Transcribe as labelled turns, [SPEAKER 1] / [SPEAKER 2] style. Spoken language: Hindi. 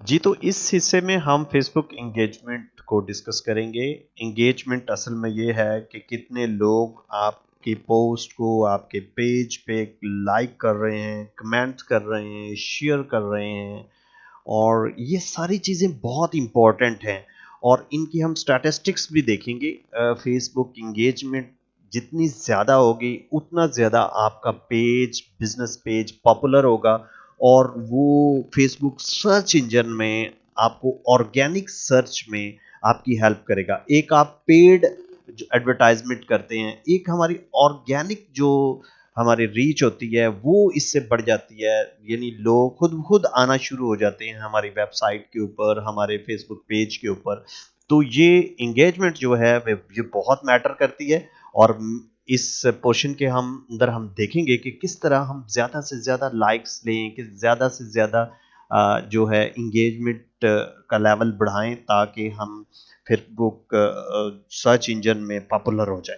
[SPEAKER 1] जी, तो इस हिस्से में हम फेसबुक एंगेजमेंट को डिस्कस करेंगे। एंगेजमेंट असल में ये है कि कितने लोग आपकी पोस्ट को, आपके पेज पे लाइक कर रहे हैं, कमेंट कर रहे हैं, शेयर कर रहे हैं और ये सारी चीज़ें बहुत इम्पोर्टेंट हैं और इनकी हम स्टैटिस्टिक्स भी देखेंगे। फेसबुक एंगेजमेंट जितनी ज़्यादा होगी, उतना ज़्यादा आपका पेज, बिज़नेस पेज पॉपुलर होगा और वो फेसबुक सर्च इंजन में आपको ऑर्गेनिक सर्च में आपकी हेल्प करेगा। एक आप पेड जो एडवर्टाइजमेंट करते हैं, एक हमारी ऑर्गेनिक जो हमारी रीच होती है वो इससे बढ़ जाती है, यानी लोग खुद खुद आना शुरू हो जाते हैं हमारी वेबसाइट के ऊपर, हमारे फेसबुक पेज के ऊपर। तो ये एंगेजमेंट जो है ये बहुत मैटर करती है और इस पोर्शन के हम अंदर हम देखेंगे कि किस तरह हम ज़्यादा से ज़्यादा लाइक्स लें, कि ज़्यादा से ज़्यादा जो है एंगेजमेंट का लेवल बढ़ाएं ताकि हम फेसबुक सर्च इंजन में पॉपुलर हो जाए।